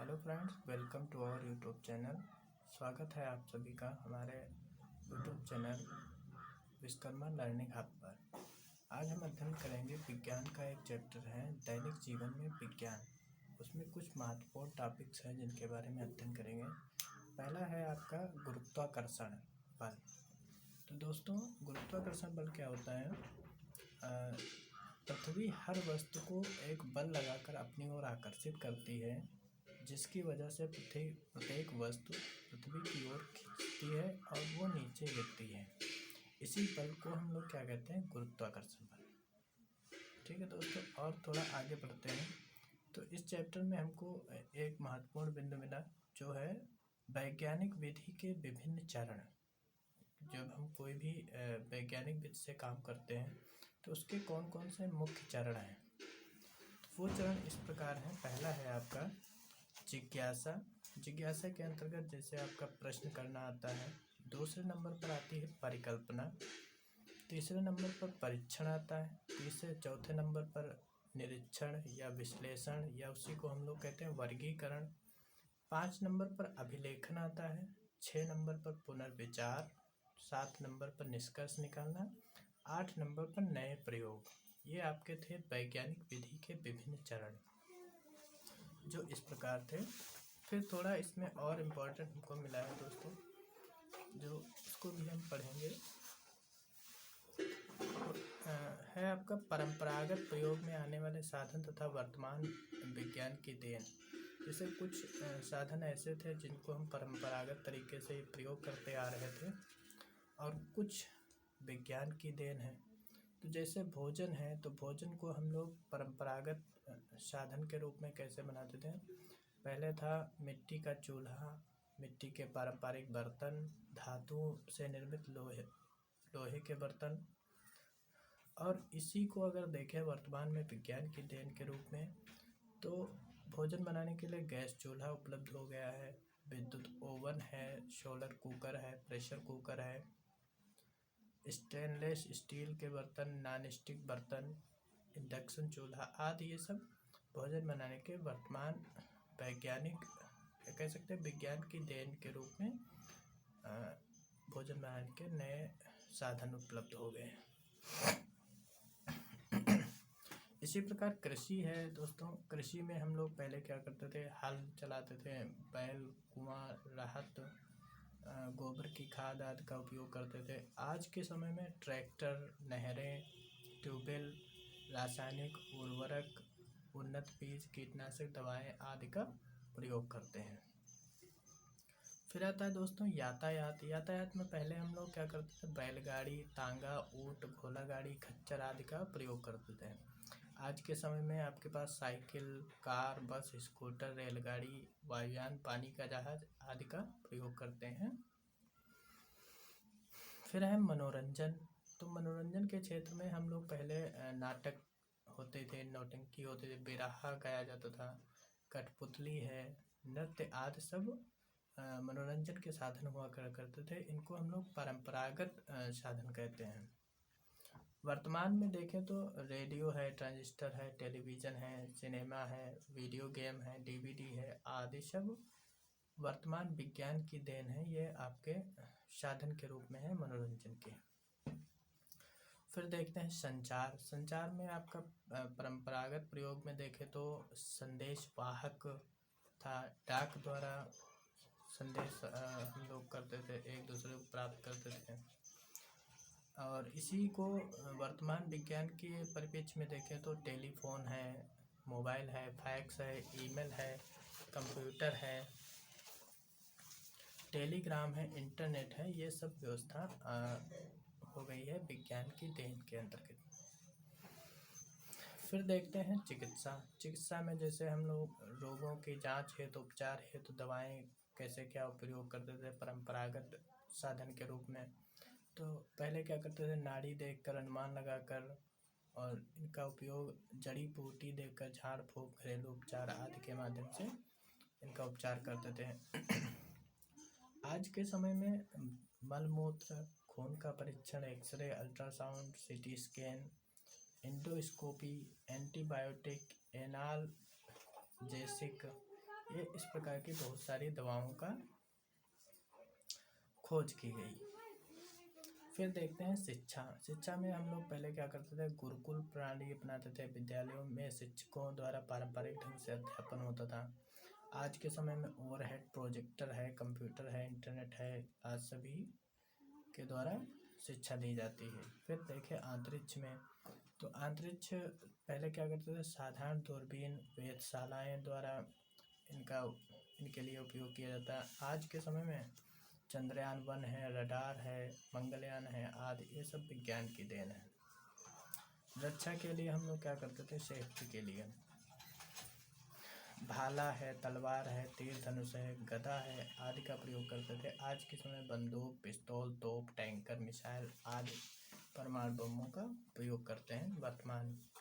Hello friends, welcome to our YouTube channel. स्वागत है आप सभी का हमारे YouTube channel Vishwakarma learning hub पर। आज हम अध्ययन करेंगे विज्ञान का एक चैप्टर है दैनिक जीवन में विज्ञान। उसमें कुछ महत्वपूर्ण टॉपिक्स हैं जिनके बारे में अध्ययन करेंगे। पहला है आपका गुरुत्वाकर्षण बल। तो दोस्तों, गुरुत्वाकर्षण बल क्या होता है? पृथ्वी हर वस्तु को एक बल लगाकर अपनी ओर आकर्षित करती है, जिसकी वजह से प्रत्येक वस्तु पृथ्वी की ओर खींचती है और वो नीचे गिरती है। इसी बल को हम लोग क्या कहते हैं? गुरुत्वाकर्षण बल। ठीक है दोस्तों, और थोड़ा आगे बढ़ते हैं। तो इस चैप्टर में हमको एक महत्वपूर्ण बिंदु मिला, जो है वैज्ञानिक विधि के विभिन्न चरण। जब हम कोई भी वैज्ञानिक विधि से काम करते हैं तो उसके कौन कौन से मुख्य चरण हैं। तो वो चरण इस प्रकार हैं। पहला है आपका जिज्ञासा। जिज्ञासा के अंतर्गत जैसे आपका प्रश्न करना आता है। दूसरे नंबर पर आती है परिकल्पना। तीसरे नंबर पर परीक्षण आता है। चौथे नंबर पर निरीक्षण या विश्लेषण, या उसी को हम लोग कहते हैं वर्गीकरण। 5 नंबर पर अभिलेखन आता है। 6 नंबर पर पुनर्विचार। 7 नंबर पर निष्कर्ष निकालना। 8 नंबर पर नए प्रयोग। ये आपके थे वैज्ञानिक विधि के विभिन्न चरण, जो इस प्रकार थे। फिर थोड़ा इसमें और इम्पोर्टेंट हमको मिला है दोस्तों, जो इसको भी हम पढ़ेंगे। है आपका परंपरागत प्रयोग में आने वाले साधन तथा वर्तमान विज्ञान की देन। जैसे कुछ साधन ऐसे थे जिनको हम परंपरागत तरीके से प्रयोग करते आ रहे थे, और कुछ विज्ञान की देन है। तो जैसे भोजन है, तो भोजन को हम लोग परंपरागत साधन के रूप में कैसे बनाते थे? पहले था मिट्टी का चूल्हा, मिट्टी के पारंपरिक बर्तन, धातु से निर्मित लोहे के बर्तन। और इसी को अगर देखें वर्तमान में विज्ञान की देन के रूप में, तो भोजन बनाने के लिए गैस चूल्हा उपलब्ध हो गया है, विद्युत ओवन है, सोलर कुकर है, प्रेशर कुकर है, स्टेनलेस स्टील के बर्तन, नॉन स्टिक बर्तन, इंडक्शन चूल्हा आदि। ये सब भोजन बनाने के वर्तमान वैज्ञानिक, कह सकते हैं विज्ञान की देन के रूप में भोजन बनाने के नए साधन उपलब्ध हो गए। इसी प्रकार कृषि है दोस्तों। कृषि में हम लोग पहले क्या करते थे? हल चलाते थे, बैल, कुआं, राहत, गोबर की खाद आदि का उपयोग करते थे। आज के समय में ट्रैक्टर, नहरें, ट्यूबवेल, रासायनिक उर्वरक, उन्नत बीज, कीटनाशक दवाएं आदि का प्रयोग करते हैं। फिर आता है दोस्तों यातायात। यातायात में पहले हम लोग क्या करते थे? बैलगाड़ी, तांगा, ऊंट, घोड़ा गाड़ी, खच्चर आदि का प्रयोग करते थे। आज के समय में आपके पास साइकिल, कार, बस, स्कूटर, रेलगाड़ी, वायुयान, पानी का जहाज आदि का प्रयोग करते हैं। फिर है मनोरंजन। तो मनोरंजन के क्षेत्र में हम लोग पहले नाटक होते थे, नौटंकी होते थे, बिरहा गाया जाता था, कठपुतली है, नृत्य आदि सब मनोरंजन के साधन हुआ करते थे। इनको हम लोग परंपरागत साधन कहते हैं। वर्तमान में देखें तो रेडियो है, ट्रांजिस्टर है, टेलीविज़न है, सिनेमा है, वीडियो गेम है, डीवीडी है आदि सब वर्तमान विज्ञान की देन है। ये आपके साधन के रूप में है मनोरंजन के। फिर देखते हैं संचार। संचार में आपका परंपरागत प्रयोग में देखें तो संदेश वाहक था। डाक द्वारा संदेश हम लोग करते थे, एक दूसरे को प्राप्त करते थे। और इसी को वर्तमान विज्ञान के परिप्रेक्ष्य में देखें तो टेलीफोन है, मोबाइल है, फैक्स है, ईमेल है, कंप्यूटर है, टेलीग्राम है, इंटरनेट है। ये सब व्यवस्था हो गई है विज्ञान की देन के अंतर्गत। फिर देखते हैं चिकित्सा। चिकित्सा में जैसे हम लोग रोगों की जांच हेतु, उपचार हेतु दवाएं कैसे क्या उपयोग करते थे परंपरागत साधन के रूप में। तो पहले क्या करते थे? नाड़ी देखकर, अनुमान लगाकर, और इनका उपयोग जड़ी बूटी देखकर, झाड़ फूँक, घरेलू उपचार आदि के माध्यम से इनका उपचार करते थे। आज के समय में मलमूत्र, खून का परीक्षण, x ray, ultrasound, CT scan, endoscopy, antibiotic, analgesic, ये इस प्रकार की बहुत सारी दवाओं का खोज की गई। फिर देखते हैं शिक्षा में हम लोग पहले क्या करते थे, गुरुकुल प्रणाली अपनाते थे। विद्यालयों में शिक्षकों द्वारा पारंपरिक ढंग से अध्यापन होता था। आज के समय में ओवरहेड प्रोजेक्टर है, कंप्यूटर है, इंटरनेट है, आज सभी के द्वारा शिक्षा दी जाती है। फिर देखें अंतरिक्ष में, तो अंतरिक्ष पहले क्या करते थे, साधारण दूरबीन वेधशालाएं द्वारा इनके लिए उपयोग किया जाता है। आज के समय में चंद्रयान 1 है, रडार है, मंगलयान है आदि, ये सब विज्ञान की देन है। रक्षा के लिए हम लोग क्या करते थे, सेफ्टी के लिए भाला है, तलवार है, तीर धनुष है, गदा है आदि का प्रयोग करते थे। आज के समय बंदूक, पिस्तौल, तोप, टैंकर, मिसाइल आदि परमाणु बमों का प्रयोग करते हैं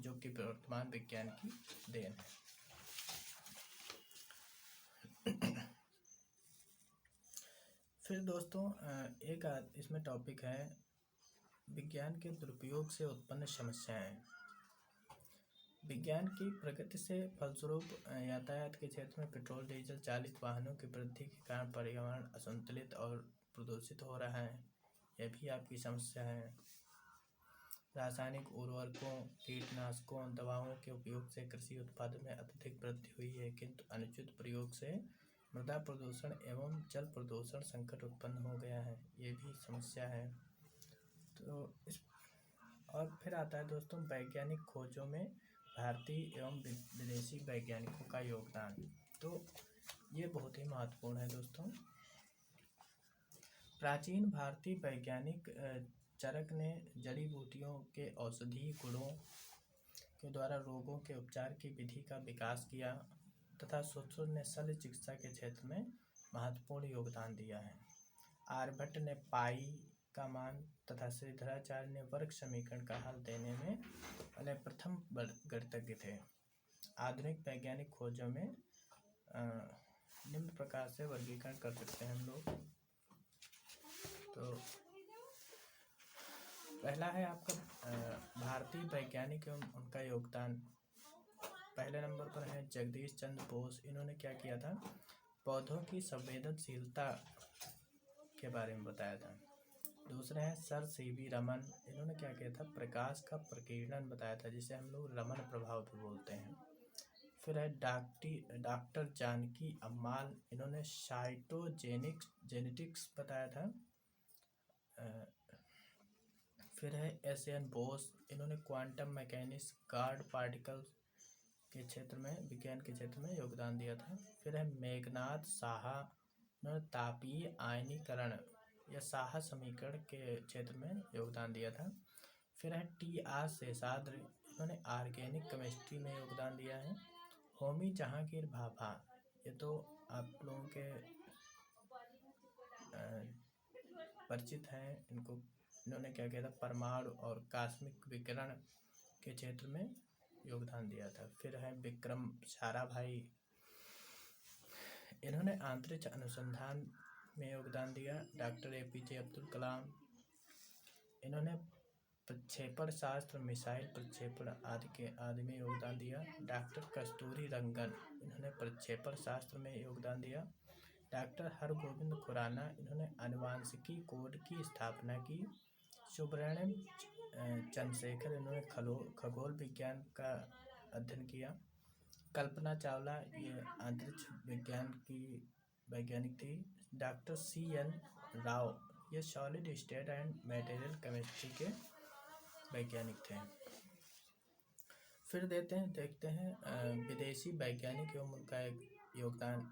जो कि वर्तमान विज्ञान की देन है। फिर दोस्तों एक इसमें टॉपिक है विज्ञान के दुरुपयोग से उत्पन्न समस्याएं। विज्ञान की प्रगति से फलस्वरूप यातायात के क्षेत्र में पेट्रोल डीजल चालित वाहनों की वृद्धि के कारण पर्यावरण असंतुलित और प्रदूषित हो रहा है, यह भी आपकी समस्या है। रासायनिक उर्वरकों, कीटनाशकों, दवाओं के उपयोग से कृषि उत्पादन में अत्यधिक वृद्धि हुई है, किंतु अनुचित प्रयोग से मृदा प्रदूषण एवं जल प्रदूषण संकट उत्पन्न हो गया है, ये भी समस्या है। तो और फिर आता है दोस्तों वैज्ञानिक खोजों में भारतीय एवं विदेशी वैज्ञानिकों का योगदान। तो ये बहुत ही महत्वपूर्ण है दोस्तों। प्राचीन भारतीय वैज्ञानिक चरक ने जड़ी बूटियों के औषधीय गुणों के द्वारा रोगों के उपचार की विधि का विकास किया तथा सूत्र ने शल्य चिकित्सा के क्षेत्र में महत्वपूर्ण योगदान दिया है। आर्यभट्ट ने पाई का मान तथा श्रीधराचार्य ने वर्ग समीकरण का हल देने में पहले प्रथम गणितज्ञ थे। आधुनिक वैज्ञानिक खोजों में निम्न प्रकार से वर्गीकरण कर सकते हैं हम लोग। तो पहला है आपका भारतीय वैज्ञानिक एवं उनका योगदान। पहले नंबर पर है जगदीश चंद्र बोस। इन्होंने क्या किया था, पौधों की संवेदनशीलता के बारे में बताया था। दूसरे हैं सर सीवी रमन। इन्होंने क्या किया था, प्रकाश का प्रकीर्णन बताया था, जिसे हम लोग रमन प्रभाव भी बोलते हैं। फिर है डॉक्टर जानकी अम्माल। इन्होंने साइटोजेनेटिक्स बताया था। फिर है एस.एन. बोस। इन्होंने क्वांटम मैकेनिक्स, गॉड पार्टिकल्स के क्षेत्र में, विज्ञान के क्षेत्र में योगदान दिया था। फिर है मेघनाथ साहा। इन्होंने तापीय आयनीकरण या साहा समीकरण के क्षेत्र में योगदान दिया था। फिर है टी.आर. शेषाद्रि। इन्होंने ऑर्गेनिक केमिस्ट्री में योगदान दिया है। होमी जहांगीर भाभा, ये तो आप लोगों के परिचित हैं इनको। इन्होंने क्या किया था, परमाणु और कॉस्मिक विकिरण के क्षेत्र में योगदान दिया था। फिर है विक्रम साराभाई। इन्होंने अंतरिक्ष अनुसंधान में योगदान दिया। डॉक्टर ए.पी.जे. अब्दुल कलाम। इन्होंने प्रक्षेपण शास्त्र, मिसाइल प्रक्षेपण आदि में योगदान दिया। डॉक्टर कस्तूरी रंगन। इन्होंने प्रक्षेपण शास्त्र में योगदान दिया। डॉक्टर हरगोविंद खुराना। इन्होंने आनुवांशिकी कोड की स्थापना की। सुब्रमण्यम चंद्रशेखर। इन्होंने खगोल विज्ञान का अध्ययन किया। कल्पना चावला, ये अंतरिक्ष विज्ञान की वैज्ञानिक थी। Doctor C.N. राव, ये solid state and material chemistry के वैज्ञानिक थे। फिर देखते हैं विदेशी वैज्ञानिक एवं उनका योगदान।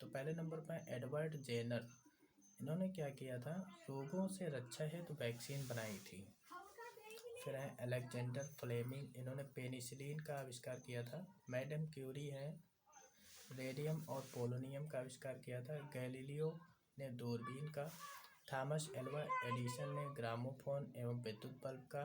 तो पहले नंबर पर एडवर्ड जेनर। इन्होंने क्या किया था, रोगों से रक्षा हेतु वैक्सीन बनाई थी। फिर है अलेक्जेंडर फ्लेमिंग। इन्होंने पेनिसिलिन का आविष्कार किया था। मैडम क्यूरी है, रेडियम और पोलोनियम का आविष्कार किया था। गैलीलियो ने दूरबीन का। थॉमस एल्वा एडिसन ने ग्रामोफोन एवं विद्युत बल्ब का।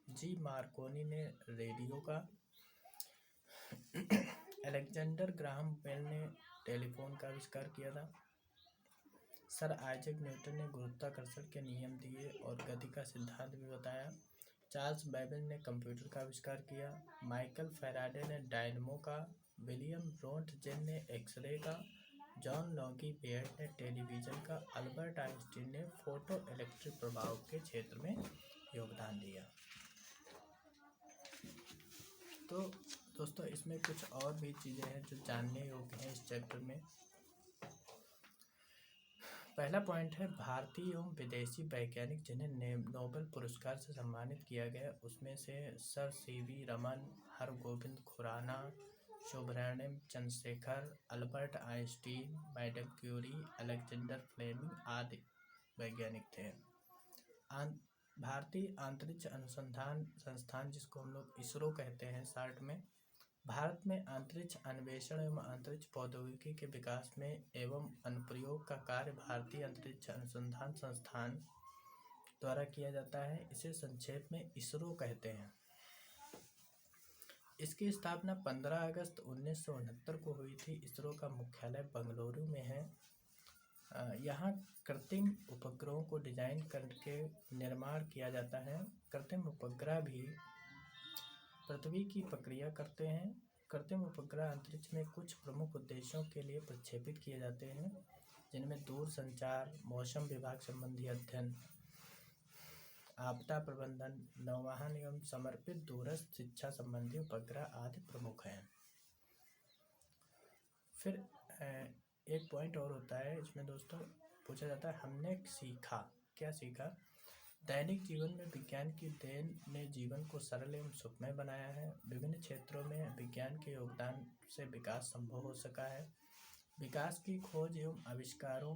जी मार्कोनी ने रेडियो का। अलेक्जेंडर ग्राहम बेल ने टेलीफोन का आविष्कार किया था। सर आइजैक न्यूटन ने गुरुत्वाकर्षण के नियम दिए और गति का सिद्धांत भी बताया। चार्ल्स बेबेज ने कंप्यूटर का आविष्कार किया। माइकल फैराडे ने डायनमो का विलियम रोंटगेन ने एक्सरे का, जॉन लॉगी बेयर्ड ने टेलीविज़न का, अल्बर्ट आइंस्टीन ने फोटो इलेक्ट्रिक प्रभाव के क्षेत्र में योगदान दिया। तो दोस्तों इसमें कुछ और भी चीज़ें हैं जो जानने योग्य हैं इस चैप्टर में। पहला पॉइंट है भारतीय एवं विदेशी वैज्ञानिक जिन्हें नोबेल पुरस्कार से सम्मानित किया गया, उसमें से sir CV Raman, Hargobind Khorana, Subrahmanyan Chandrasekhar, Albert Einstein, madam Curie, Alexander Fleming आदि वैज्ञानिक थे। भारतीय अंतरिक्ष अनुसंधान संस्थान, जिसको हम लोग इसरो कहते हैं शॉर्ट में, भारत में अंतरिक्ष अन्वेषण एवं अंतरिक्ष प्रौद्योगिकी के विकास में एवं अनुप्रयोग का कार्य भारतीय अंतरिक्ष अनुसंधान संस्थान द्वारा किया जाता है। इसे संक्षेप में इसरो कहते हैं। इसकी स्थापना 15 अगस्त 1969 को हुई थी। इसरो का मुख्यालय बेंगलुरु में है। यहाँ कृत्रिम उपग्रहों को डिजाइन करके निर्माण किया जाता है। कृत्रिम उपग्रह भी पृथ्वी की प्रक्रिया करते हैं। कृत्रिम उपग्रह अंतरिक्ष में कुछ प्रमुख उद्देश्यों के लिए प्रक्षेपित किए जाते हैं, जिनमें दूर संचार, मौसम विभाग संबंधी अध्ययन, आपदा प्रबंधन, नौवहन एवं समर्पित दूरस्थ शिक्षा संबंधी उपग्रह आदि प्रमुख हैं। फिर एक पॉइंट और होता है इसमें दोस्तों, पूछा जाता है हमने सीखा, क्या सीखा? दैनिक जीवन में विज्ञान की देन ने जीवन को सरल एवं सुखमय बनाया है। विभिन्न क्षेत्रों में विज्ञान के योगदान से विकास संभव हो सका है। विकास की खोज एवं आविष्कारों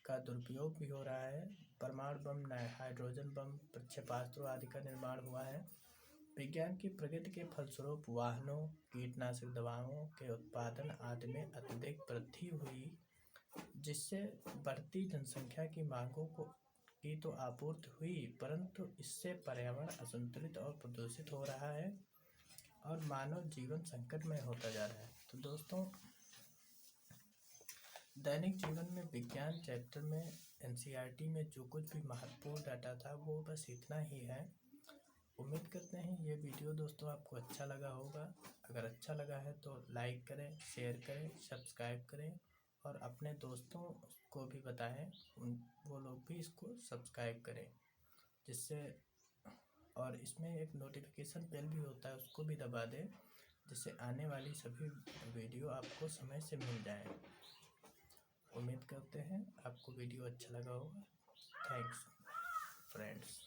का दुरुपयोग भी हो रहा है। परमाणु बम, हाइड्रोजन बम, प्रक्षेपास्त्रों आदि का निर्माण हुआ है। विज्ञान की प्रगति के फलस्वरूप वाहनों, कीटनाशक दवाओं के उत्पादन आदि में अत्यधिक वृद्धि हुई, जिससे बढ़ती जनसंख्या की मांगों की तो आपूर्ति हुई, परंतु इससे पर्यावरण असंतुलित और प्रदूषित हो रहा है और मानव जीवन संकट में होता जा रहा है। तो दोस्तों दैनिक जीवन में विज्ञान चैप्टर में एनसीईआरटी में जो कुछ भी महत्वपूर्ण डाटा था वो बस इतना ही है। उम्मीद करते हैं ये वीडियो दोस्तों आपको अच्छा लगा होगा। अगर अच्छा लगा है तो लाइक करें, शेयर करें, सब्सक्राइब करें और अपने दोस्तों को भी बताएं, वो लोग भी इसको सब्सक्राइब करें, जिससे, और इसमें एक नोटिफिकेशन बेल भी होता है, उसको भी दबा दें, जिससे आने वाली सभी वीडियो आपको समय से मिल जाए। उम्मीद करते हैं आपको वीडियो अच्छा लगा होगा। Thanks friends.